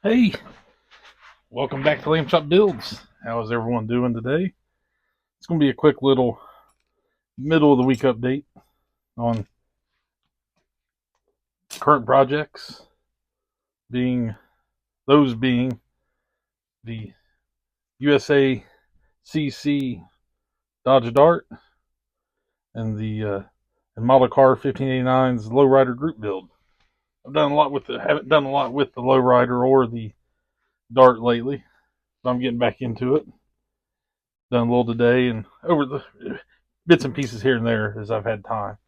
Hey, welcome back to Lamb Shop Builds. How is everyone doing today? It's going to be a quick little middle of the week update on current projects, being the USA CC Dodge Dart and the Model Car 1589's Lowrider group build. Haven't done a lot with the Lowrider or the Dart lately, but I'm getting back into it. Done a little today and over the bits and pieces here and there as I've had time.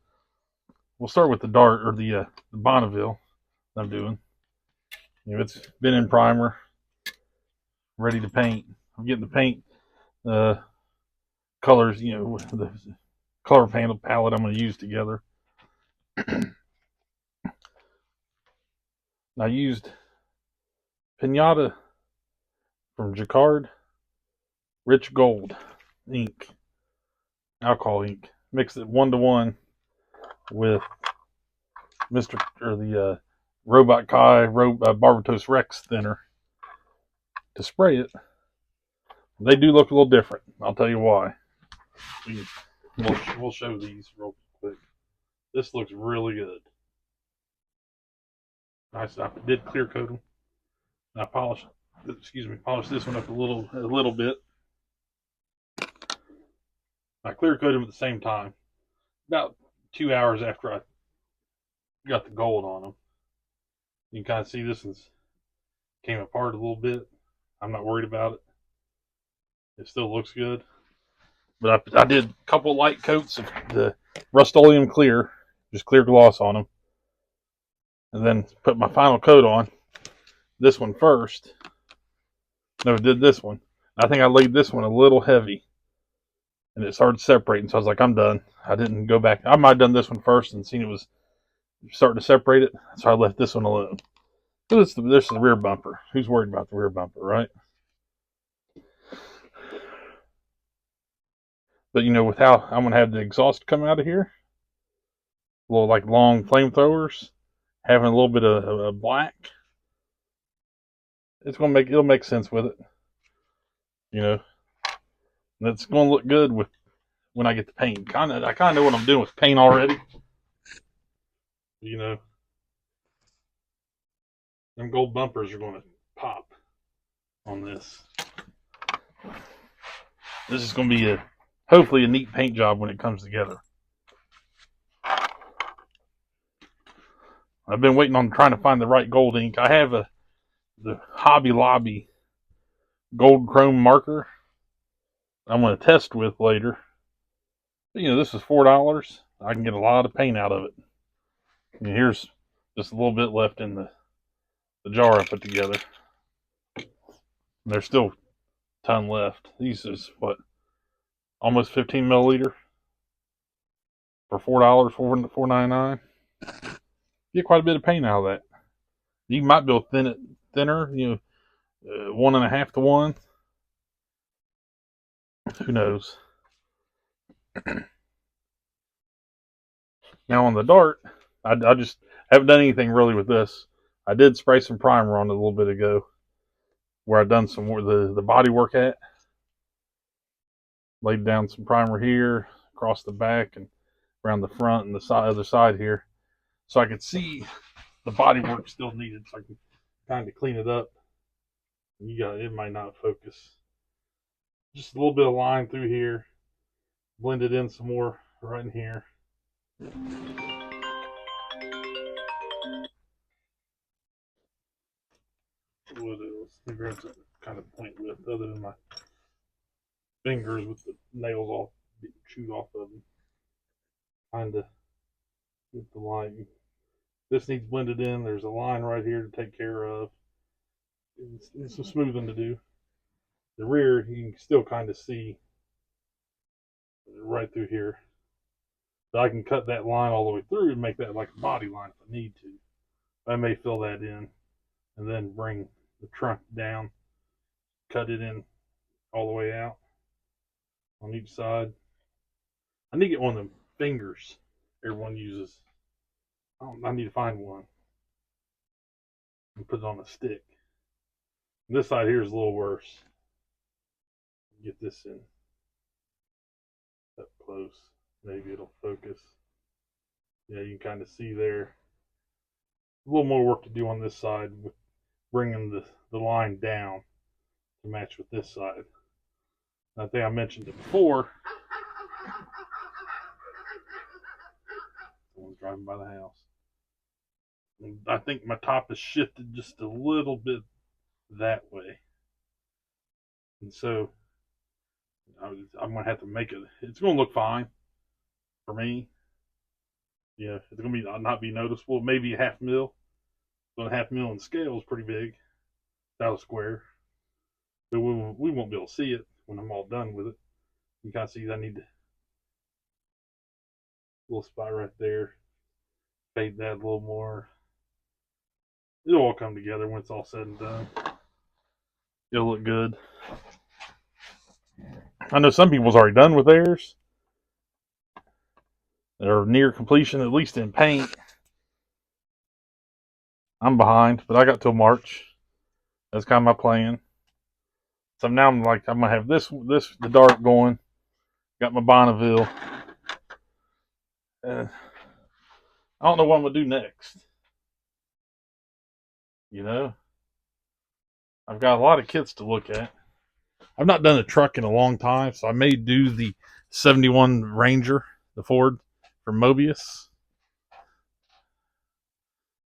We'll start with the Dart or the Bonneville I'm doing. It's been in primer, ready to paint. I'm getting the paint colors, the color palette I'm going to use together. I used Pinata from Jacquard Rich Gold ink, alcohol ink. Mixed it 1-to-1 with the RobotKai BarbatosRex thinner to spray it. They do look a little different. I'll tell you why. We'll show these real quick. This looks really good. I did clear coat them. I polished this one up a little bit. I clear coated them at the same time. About 2 hours after I got the gold on them. You can kind of see this one's came apart a little bit. I'm not worried about it. It still looks good. But I did a couple light coats of the Rust-Oleum clear, just clear gloss on them. And then put my final coat on. This one first. No, I did this one. I think I laid this one a little heavy. And it started separating, so I was like, I'm done. I didn't go back. I might have done this one first and seen it was starting to separate it, so I left this one alone. So this is the rear bumper. Who's worried about the rear bumper, right? But with how I'm going to have the exhaust come out of here, little like long flamethrowers, having a little bit of black, it'll make sense with it. And it's going to look good when I get the paint. I kind of know what I'm doing with paint already. Them gold bumpers are going to pop on this. This is going to be hopefully a neat paint job when it comes together. I've been waiting on trying to find the right gold ink. I have the Hobby Lobby gold chrome marker I'm going to test with later. But, this is $4. I can get a lot of paint out of it. And here's just a little bit left in the jar I put together. And there's still a ton left. These is what, almost 15 milliliter for $4, $4.99. Get quite a bit of paint out of that. You might be able to thin it thinner, 1.5 to 1. Who knows? Now on the Dart, I just haven't done anything really with this. I did spray some primer on it a little bit ago, where I done some more the body work at. Laid down some primer here, across the back and around the front and the other side here, so I could see the body work still needed, so I can kind of clean it up. It might not focus. Just a little bit of line through here, blend it in some more right in here. What else? Maybe I have to kind of point with, other than my fingers with the nails all chewed off of them. Kind of get the line. This needs blended in. There's a line right here to take care of. It's some smoothing to do. The rear, you can still kind of see right through here. But I can cut that line all the way through and make that like a body line if I need to. I may fill that in and then bring the trunk down, cut it in all the way out on each side. I need to get one of them fingers everyone uses. I need to find one and put it on a stick. This side here is a little worse. Get this in up close. Maybe it'll focus. Yeah, you can kind of see there. A little more work to do on this side with bringing the line down to match with this side. I think I mentioned it before. Someone's driving by the house. I think my top is shifted just a little bit that way. And so I'm going to have to make it. It's going to look fine for me. Yeah, it's going to not be noticeable. Maybe a half mil. But a half mil in scale is pretty big. Without a square. But we won't be able to see it when I'm all done with it. You kind of see I need a little spot right there. Fade that a little more. It'll all come together when it's all said and done. It'll look good. I know some people's already done with theirs. They're near completion, at least in paint. I'm behind, but I got till March. That's kind of my plan. So now I'm gonna have the dark going. Got my Bonneville. I don't know what I'm gonna do next. You know, I've got a lot of kits to look at. I've not done a truck in a long time, so I may do the 71 Ranger, the Ford from Mobius.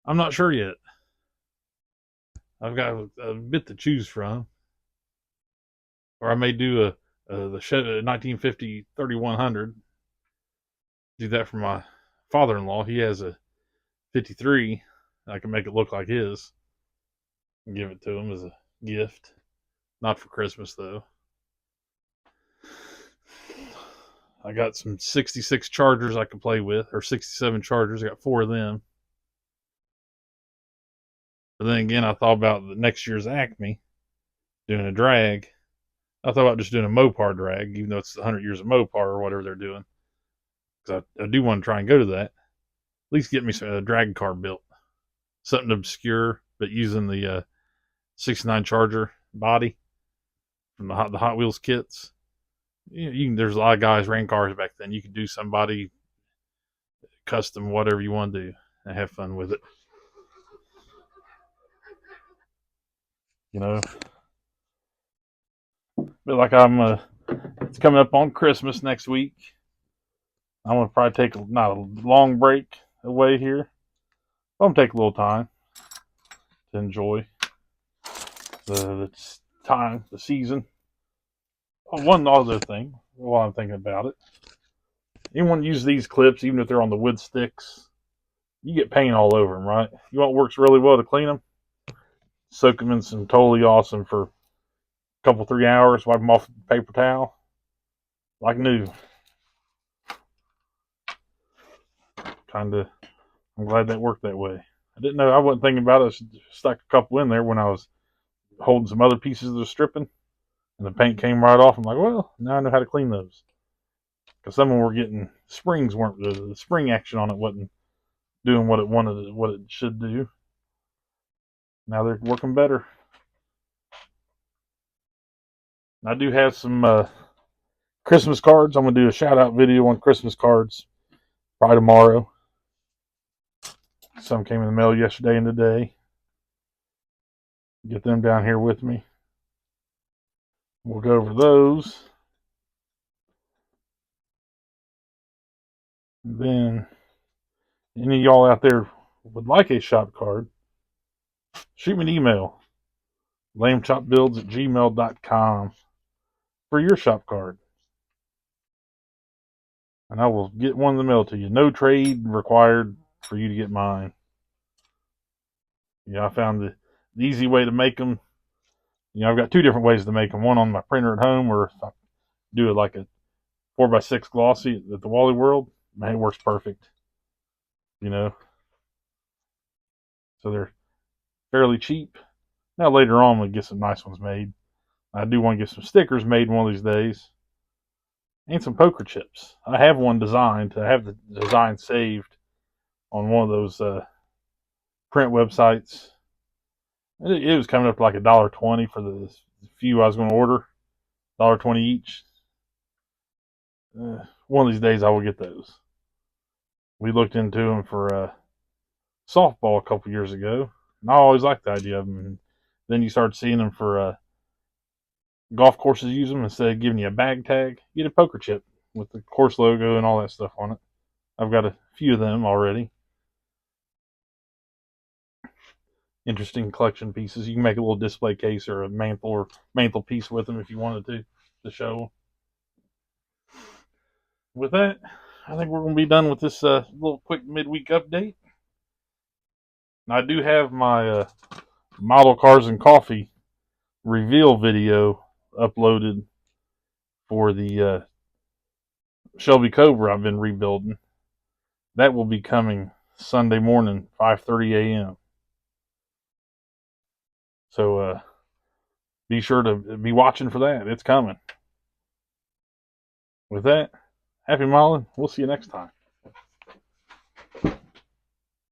I'm not sure yet. I've got a bit to choose from. Or I may do the 1950 3100. Do that for my father-in-law. He has a 53. I can make it look like his. And give it to him as a gift. Not for Christmas, though. I got some 66 Chargers I can play with, or 67 Chargers. I got 4 of them. But then again, I thought about the next year's Acme doing a drag. I thought about just doing a Mopar drag, even though it's 100 years of Mopar or whatever they're doing. Because I do want to try and go to that. At least get me a drag car built. Something obscure, but using the 69 Charger body from the Hot Wheels kits. There's a lot of guys ran cars back then. You could do somebody custom, whatever you want to do, and have fun with it. You know, but like it's coming up on Christmas next week. I'm gonna probably take not a long break away here. But I'm gonna take a little time to enjoy the time, the season. Oh, one other thing while I'm thinking about it. Anyone use these clips, even if they're on the wood sticks, you get paint all over them, right? You know what works really well to clean them? Soak them in some Totally Awesome for a couple, 3 hours, wipe them off with a paper towel, like new. I'm glad that worked that way. I didn't know, I wasn't thinking about it. I stuck a couple in there when I was holding some other pieces of the stripping, and the paint came right off. I'm like, well, now I know how to clean those. Because some of them were getting, springs weren't, the spring action on it wasn't doing what it should do. Now they're working better. I do have some Christmas cards. I'm going to do a shout out video on Christmas cards probably tomorrow. Some came in the mail yesterday and today. Get them down here with me. We'll go over those. And then, any of y'all out there would like a shop card, shoot me an email. lamechopbuilds@gmail.com for your shop card. And I will get one in the mail to you. No trade required for you to get mine. I found the easy way to make them. I've got 2 different ways to make them. One on my printer at home, or if I do it like a 4x6 glossy at the Wally World, man, it works perfect. So they're fairly cheap. Now later on, we'll get some nice ones made. I do want to get some stickers made one of these days. And some poker chips. I have one designed. I have the design saved on one of those print websites. It was coming up to like $1.20 for the few I was going to order. $1.20 each. One of these days I will get those. We looked into them for softball a couple years ago, and I always liked the idea of them. And then you start seeing them for golf courses use them instead of giving you a bag tag. You get a poker chip with the course logo and all that stuff on it. I've got a few of them already. Interesting collection pieces. You can make a little display case or a mantle piece with them if you wanted to show. With that, I think we're going to be done with this little quick midweek update. I do have my model cars and coffee reveal video uploaded for the Shelby Cobra I've been rebuilding. That will be coming Sunday morning, 5:30 a.m. So be sure to be watching for that. It's coming. With that, happy modeling. We'll see you next time.